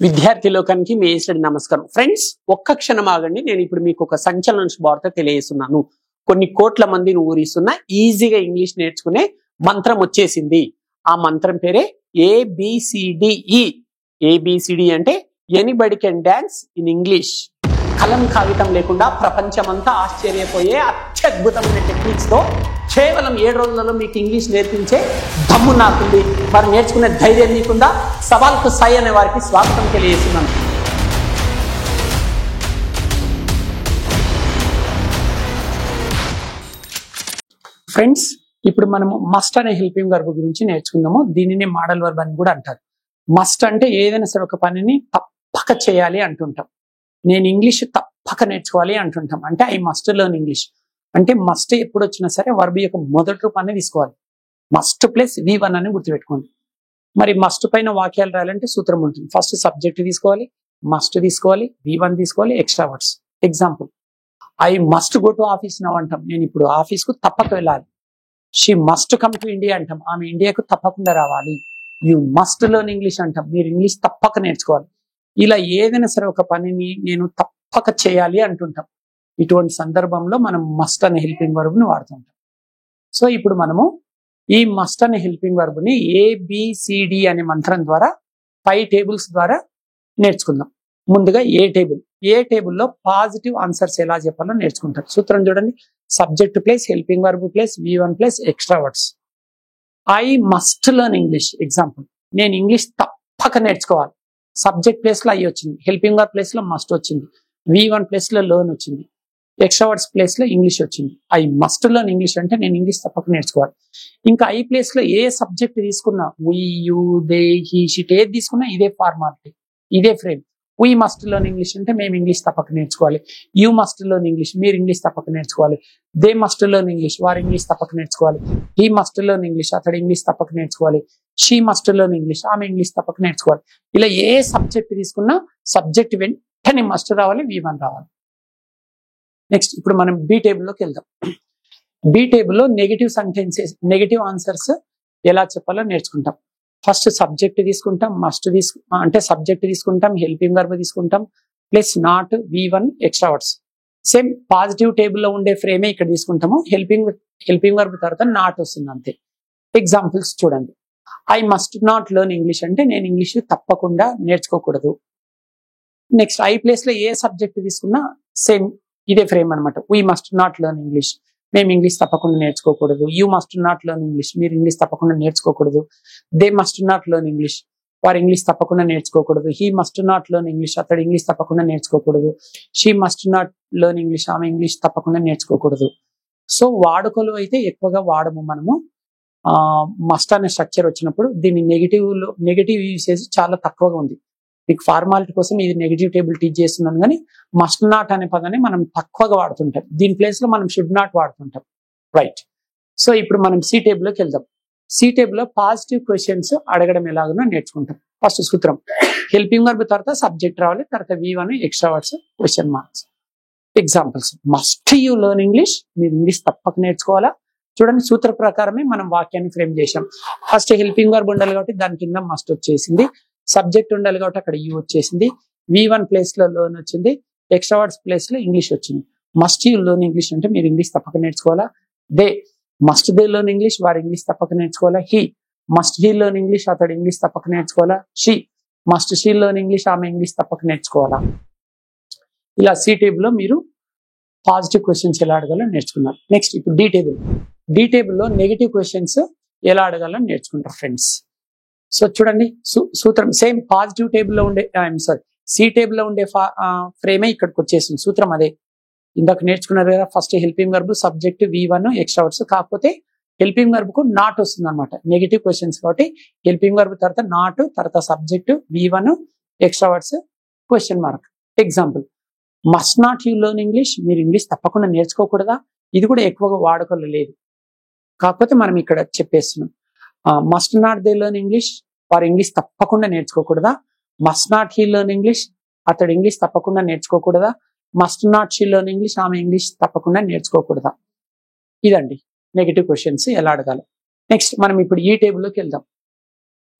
విద్యార్థి లోకానికి మీ ఏసడి నమస్కారం. ఫ్రెండ్స్, ఒక్క క్షణం ఆగండి. నేను ఇప్పుడు మీకు ఒక సంచలన శుభవార్త తెలియజేస్తున్నాను. కొన్ని కోట్ల మందిని ఊరిస్తున్న ఈజీగా ఇంగ్లీష్ నేర్చుకునే మంత్రం వచ్చేసింది. ఆ మంత్రం పేరే ABCDE. ABCD అంటే anybody can dance in English. కలం కాగితం లేకుండా ప్రపంచమంతా ఆశ్చర్యపోయే అత్యద్భుతమైన టెక్నిక్స్ తో కేవలం 7 రోజులలో మీకు ఇంగ్లీష్ నేర్పించే దమ్ము నాకుంది. వారు నేర్చుకునే ధైర్యం నీకుందా? సవాల్కు సై అనే వారికి స్వాగతం తెలియజేస్తున్నాను. ఫ్రెండ్స్, ఇప్పుడు మనము మస్ట్ అనే హెల్పింగ్ వర్బ్ గురించి నేర్చుకుందాము. దీనిని మోడల్ వర్బ్ అని కూడా అంటారు. మస్ట్ అంటే ఏదైనా సరే ఒక పనిని తప్పక చేయాలి అంటుంటాం. నేను ఇంగ్లీష్ తప్పక నేర్చుకోవాలి అంటుంటాం. అంటే ఐ మస్ట్ లెర్న్ ఇంగ్లీష్. అంటే మస్ట్ ఎప్పుడు వచ్చినా సరే వర్బ్ యొక్క మొదటి రూపాన్ని తీసుకోవాలి. మస్ట్ ప్లస్ V1 అని గుర్తుపెట్టుకోండి. మరి మస్ట్ పైన వాక్యాలు రాయాలంటే సూత్రం ఉంటుంది. ఫస్ట్ సబ్జెక్ట్ తీసుకోవాలి, మస్ట్ తీసుకోవాలి, V1 తీసుకోవాలి, extra words. Example, I must go to office now అంటాం. నేను ఇప్పుడు ఆఫీస్ కు తప్పక వెళ్ళాలి. She must come to India అంటాం. ఆమె ఇండియాకు తప్పకుండా రావాలి. యు మస్ట్ లెర్న్ ఇంగ్లీష్ అంటాం. మీరు ఇంగ్లీష్ తప్పక నేర్చుకోవాలి. ఇలా ఏదైనా సరే ఒక పనిని నేను తప్పక చేయాలి అంటుంటాం. ఇటువంటి సందర్భంలో మనం మస్ట్ అనే హెల్పింగ్ వర్బ్ ని వాడుతుంటాం. సో ఇప్పుడు మనము ఈ మస్ట్ అనే హెల్పింగ్ వర్బ్ ని ABCD అనే మంత్రం ద్వారా 5 టేబుల్స్ ద్వారా నేర్చుకుందాం. ముందుగా ఏ టేబుల్లో పాజిటివ్ ఆన్సర్స్ ఎలా చెప్పాలో నేర్చుకుంటారు. సూత్రం చూడండి. Subject plus helping verb plus V1 plus extra words. I must learn English. Example, నేను ఇంగ్లీష్ తప్పక నేర్చుకోవాలి. సబ్జెక్ట్ ప్లేస్ లో ఐ వచ్చింది, హెల్పింగ్ వర్బ్ ప్లేస్ లో మస్ట్ వచ్చింది, V1 ప్లేస్ లో లెర్న్ వచ్చింది, ఎక్స్ట్రా వర్డ్స్ ప్లేస్ లో ఇంగ్లీష్ వచ్చింది. ఐ మస్ట్ లెర్న్ ఇంగ్లీష్ అంటే నేను ఇంగ్లీష్ తప్పక నేర్చుకోవాలి. ఇంకా ఐ ప్లేస్ లో ఏ సబ్జెక్ట్ తీసుకున్నా, వి, యు, దే, హీ, షిట్ ఏది తీసుకున్నా ఇదే ఫార్మాలిటీ, ఇదే frame. We must learn English అంటే మేము ఇంగ్లీష్ తప్పక నేర్చుకోవాలి. యూ మస్ట్ లెర్న్ ఇంగ్లీష్, మీరు ఇంగ్లీష్ తప్పక నేర్చుకోవాలి. దే మస్ట్ లెర్న్ ఇంగ్లీష్, వారు ఇంగ్లీష్ తప్పక నేర్చుకోవాలి. హీ మస్ట్ లెర్న్ ఇంగ్లీష్, అతడు ఇంగ్లీష్ తప్పక నేర్చుకోవాలి. షీ మస్ట్ లెర్న్ ఇంగ్లీష్, ఆమె ఇంగ్లీష్ తప్పక నేర్చుకోవాలి. ఇలా ఏ సబ్జెక్ట్ తీసుకున్నా సబ్జెక్ట్ వెంటనే మస్ట్ రావాలి, V1 రావాలి. నెక్స్ట్ ఇప్పుడు మనం బి టేబుల్లోకి వెళ్దాం. బి టేబుల్లో నెగిటివ్ సెంటెన్సెస్, నెగిటివ్ ఆన్సర్స్ ఎలా చెప్పాలో నేర్చుకుంటాం. ఫస్ట్ సబ్జెక్ట్ తీసుకుంటాం, మస్ట్ అంటే సబ్జెక్ట్ తీసుకుంటాం, హెల్పింగ్ వర్బ్ తీసుకుంటాం, plus not, V1, extra words. Same positive టేబుల్లో ఉండే ఫ్రేమే ఇక్కడ తీసుకుంటాము. హెల్పింగ్ వర్బ్ తర్వాత నాట్ వస్తుంది అంతే. ఎగ్జాంపుల్స్ చూడండి. I must not learn English అంటే నేను ఇంగ్లీష్ తప్పకుండా నేర్చుకోకూడదు. నెక్స్ట్ ఐ ప్లేస్ లో ఏ సబ్జెక్ట్ తీసుకున్నా సేమ్ ఇదే ఫ్రేమ్ అనమాట. We must not learn English, మేము ఇంగ్లీష్ తప్పకుండా నేర్చుకోకూడదు. You must not learn English, మీరు ఇంగ్లీష్ తప్పకుండా నేర్చుకోకూడదు. They must not learn English, వారు ఇంగ్లీష్ తప్పకుండా నేర్చుకోకూడదు. He must not learn English, అతడు ఇంగ్లీష్ తప్పకుండా నేర్చుకోకూడదు. She must not learn English, ఆమె ఇంగ్లీష్ తప్పకుండా నేర్చుకోకూడదు. సో వాడుకలు అయితే ఎక్కువగా వాడము మనము. మస్ట్ అనే స్ట్రక్చర్ వచ్చినప్పుడు దీన్ని నెగిటివ్ యూసేజ్ చాలా తక్కువగా ఉంది. మీకు ఫార్మాలిటీ కోసం ఇది నెగిటివ్ టేబుల్ టీచ్ చేస్తున్నాను, కానీ మస్ట్ నాట్ అనే పదాన్ని మనం తక్కువగా వాడుతుంటాం. దీని ప్లేస్ లో మనం షుడ్ నాట్ వాడుతుంటాం. రైట్. సో ఇప్పుడు మనం సి టేబుల్లోకి వెళ్దాం. సి టేబుల్లో పాజిటివ్ క్వశ్చన్స్ అడగడం ఎలాగనో నేర్చుకుంటాం. ఫస్ట్ సూత్రం, హెల్పింగ్ వర్బ్ తర్వాత సబ్జెక్ట్ రావాలి, తర్వాత V1, extra words, question marks. Examples, must you learn English, మీరు ఇంగ్లీష్ తప్పక నేర్చుకోవాలా. చూడండి, సూత్ర ప్రకారమే మనం వాక్యాన్ని ఫ్రేమ్ చేసాం. ఫస్ట్ హెల్పింగ్ వర్బ్ ఉండాలి కాబట్టి దాని కింద మస్ట్ వచ్చేసింది. సబ్జెక్ట్ ఉండాలి కాబట్టి అక్కడ యూ వచ్చేసింది. V1 ప్లేస్ లో లెర్న్ వచ్చింది, ఎక్స్ట్రా వర్డ్స్ ప్లేస్ లో ఇంగ్లీష్ వచ్చింది. మస్ట్ యూ లెర్న్ ఇంగ్లీష్ అంటే మీరు ఇంగ్లీష్ తప్పక నేర్చుకోవాలా. They must they learn English, వారు ఇంగ్లీష్ తప్పక నేర్చుకోవాలా. He must he learn English, అతడు ఇంగ్లీష్ తప్పక నేర్చుకోవాలా. She must she learn English, ఆమె ఇంగ్లీష్ తప్పక నేర్చుకోవాలా. ఇలా సి టేబుల్ లో మీరు పాజిటివ్ క్వశ్చన్స్ ఎలా అడగాలో నేర్చుకున్నారు. నెక్స్ట్ ఇప్పుడు డి టేబుల్లో నెగిటివ్ క్వశ్చన్స్ ఎలా అడగాలో నేర్చుకుంటారు ఫ్రెండ్స్. సో చూడండి, సూత్రం సేమ్ పాజిటివ్ టేబుల్లో ఉండే సి టేబుల్లో ఉండే ఫ్రేమే ఇక్కడికి వచ్చేసింది. సూత్రం అదే ఇందాక నేర్చుకున్నారు కదా. First helping verb, subject, V1, extra words. కాకపోతే హెల్పింగ్ వర్బ్ కు నాట్ వస్తుంది అనమాట, నెగిటివ్ క్వశ్చన్స్ కాబట్టి. హెల్పింగ్ వర్బ్ తర్వాత నాట్, తర్వాత subject, V1, extra words, question mark. Example, must not you learn English, మీరు ఇంగ్లీష్ తప్పకుండా నేర్చుకోకూడదా. ఇది కూడా ఎక్కువగా వాడుకలో లేదు, కాకపోతే మనం ఇక్కడ చెప్పేస్తున్నాం. Must not they learn English, వారు ఇంగ్లీష్ తప్పకుండా నేర్చుకోకూడదా. Must not he learn English, అతడు ఇంగ్లీష్ తప్పకుండా నేర్చుకోకూడదా. Must not she learn English, ఆమె ఇంగ్లీష్ తప్పకుండా నేర్చుకోకూడదా. ఇదండి నెగిటివ్ క్వశ్చన్స్ ఎలా అడగాలి. నెక్స్ట్ మనం ఇప్పుడు ఈ టేబుల్లోకి వెళ్దాం.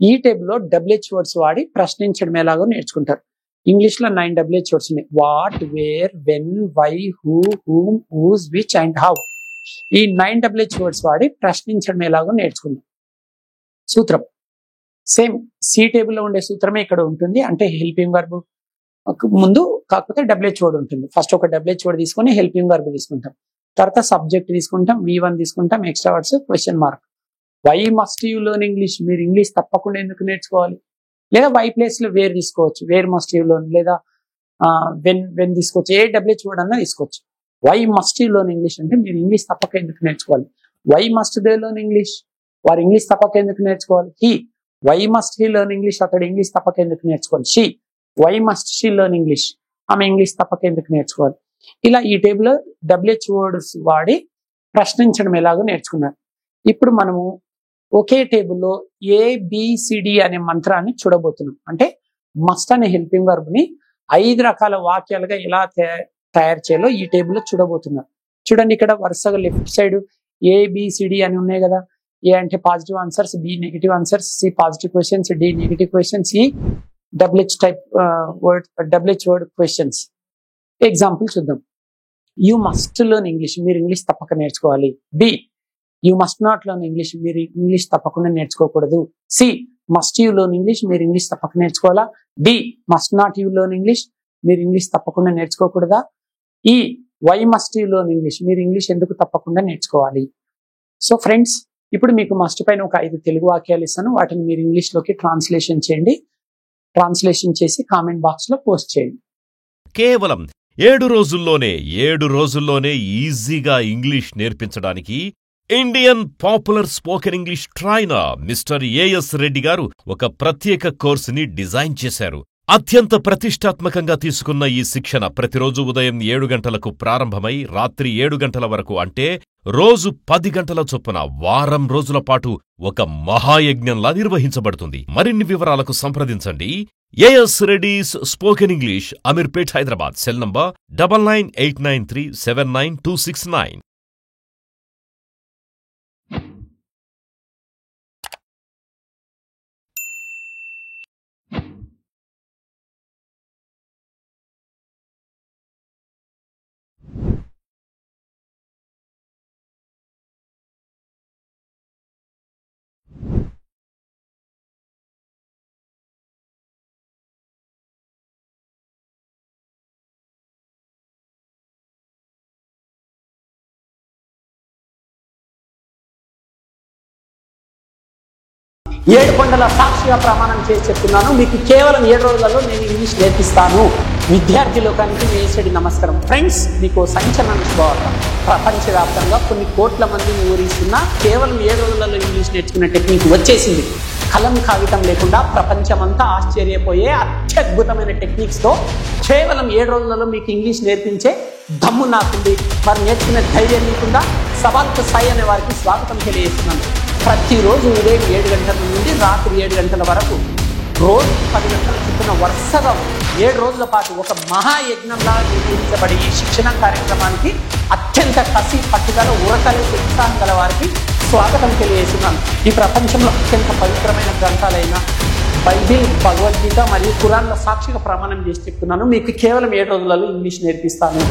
ఈ టేబుల్లో WH వర్డ్స్ వాడి ప్రశ్నించడం ఎలాగో నేర్చుకుంటారు. ఇంగ్లీష్ లో 9 WH వర్డ్స్ ఉన్నాయి. What, where, when, why, who, whom, whose, which and how. ఈ 9 WH వర్డ్స్ వాడి ప్రశ్నించడం ఎలాగో నేర్చుకుందాం. సూత్రం సేమ్ సి టేబుల్లో ఉండే సూత్రమే ఇక్కడ ఉంటుంది. అంటే హెల్పింగ్ వర్బ్ ముందు కాకపోతే WH వర్డ్ ఉంటుంది. ఫస్ట్ ఒక WH వర్డ్ తీసుకొని హెల్పింగ్ వర్బ్ తీసుకుంటాం. తర్వాత సబ్జెక్ట్ తీసుకుంటాం, V1 తీసుకుంటాం, extra words, question mark. Why must you learn English, మీరు ఇంగ్లీష్ తప్పకుండా ఎందుకు నేర్చుకోవాలి. లేదా వై ప్లేస్ లో వేర్ తీసుకోవచ్చు, వేర్ మస్ట్ యూ లెర్న్, లేదా వెన్ తీసుకోవచ్చు, ఏ WH వర్డ్ అన్నా తీసుకోవచ్చు. Why must you learn English అంటే మీరు ఇంగ్లీష్ తప్పక ఎందుకు నేర్చుకోవాలి. Why must they learn English, వారు ఇంగ్లీష్ తప్పక ఎందుకు నేర్చుకోవాలి. He, why must he learn English, అతడు ఇంగ్లీష్ తప్పక ఎందుకు నేర్చుకోవాలి. She, why must she learn English, ఆమె ఇంగ్లీష్ తప్పక ఎందుకు నేర్చుకోవాలి. ఇలా ఈ టేబుల్లో WH వర్డ్స్ వాడి ప్రశ్నించడం ఎలాగో నేర్చుకున్నారు. ఇప్పుడు మనము ఒకే టేబుల్లో ABCD అనే మంత్రాన్ని చూడబోతున్నాం. అంటే మస్ట్ అనే హెల్పింగ్ వర్బ్ ని 5 రకాల వాక్యాలుగా ఎలా తయారు చేయాలో ఈ టేబుల్లో చూడబోతున్నారు. చూడండి, ఇక్కడ వరుసగా లెఫ్ట్ సైడ్ ABCD అని ఉన్నాయి కదా. ఏ అంటే positive answers, B negative answers, C positive questions, D negative questions, E WH word questions. Example చూద్దాం. యూ మస్ట్ లెర్న్ ఇంగ్లీష్, మీరు ఇంగ్లీష్ తప్పక నేర్చుకోవాలి. B, you must not learn English, మీరు English తప్పకుండా నేర్చుకోకూడదు. C, must you learn English, మీరు English తప్పక నేర్చుకోవాలా. D, must not you learn English, మీరు ఇంగ్లీష్ తప్పకుండా నేర్చుకోకూడదా. E, why must you learn English, మీరు ఇంగ్లీష్ ఎందుకు తప్పకుండా నేర్చుకోవాలి. సో ఫ్రెండ్స్, ఇప్పుడు మీకు మస్ట్ పైన ఒక 5 తెలుగు వాక్యాలు ఇస్తాను. వాటిని మీరు ఇంగ్లీష్ లోకి ట్రాన్స్లేషన్ చేయండి. ట్రాన్స్లేషన్ చేసి కామెంట్ బాక్స్ లో పోస్ట్ చేయండి. కేవలం 7 రోజుల్లోనే ఈజీగా ఇంగ్లీష్ నేర్పించడానికి Indian popular spoken English trainer mister AS Reddy గారు ఒక ప్రత్యేక కోర్సుని డిజైన్ చేశారు. అత్యంత ప్రతిష్టాత్మకంగా తీసుకున్న ఈ శిక్షణ ప్రతిరోజు ఉదయం 7 గంటలకు ప్రారంభమై రాత్రి 7 గంటల వరకు, అంటే రోజు 10 గంటల చొప్పున వారం రోజుల పాటు ఒక మహాయజ్ఞంలా నిర్వహించబడుతుంది. మరిన్ని వివరాలకు సంప్రదించండి. AS Reddy's spoken English, Ameerpet, Hyderabad. Cell number 9989379269. ఏడుకొండల సాక్షిగా ప్రమాణం చేసి చెప్తున్నాను, మీకు కేవలం 7 రోజులలో నేను ఇంగ్లీష్ నేర్పిస్తాను. విద్యార్థి లోకానికి వేసడి నమస్కారం. ఫ్రెండ్స్, మీకు సంచలన శుభవార్త. ప్రపంచవ్యాప్తంగా కొన్ని కోట్ల మందిని ఊరిస్తున్న కేవలం 7 రోజులలో ఇంగ్లీష్ నేర్చుకునే టెక్నిక్ వచ్చేసింది. కలం కాగితం లేకుండా ప్రపంచమంతా ఆశ్చర్యపోయే అత్యద్భుతమైన టెక్నిక్స్తో కేవలం 7 రోజులలో మీకు ఇంగ్లీష్ నేర్పించే దమ్ము నాకుంది. వారు నేర్చుకునే ధైర్యం నీకుందా? సవాల్కు సాయి అనే వారికి స్వాగతం తెలియజేస్తున్నాను. ప్రతిరోజు ఉదయం 7 గంటల నుండి రాత్రి 7 గంటల వరకు రోజు 10 గంటల చొప్పున వరుసగా 7 రోజుల పాటు ఒక మహాయజ్ఞంలా నిర్వహించబడి ఈ శిక్షణ కార్యక్రమానికి అత్యంత కసి, పట్టుదల, ఉరకలే ఉత్సాహం గల వారికి స్వాగతం తెలియజేస్తున్నాను. ఈ ప్రపంచంలో అత్యంత పవిత్రమైన గ్రంథాలైన బైబిల్, భగవద్గీత మరియు ఖురాన్ల సాక్షిగా ప్రమాణం చేసి చెప్తున్నాను, మీకు కేవలం 7 రోజులలో ఇంగ్లీష్ నేర్పిస్తాను.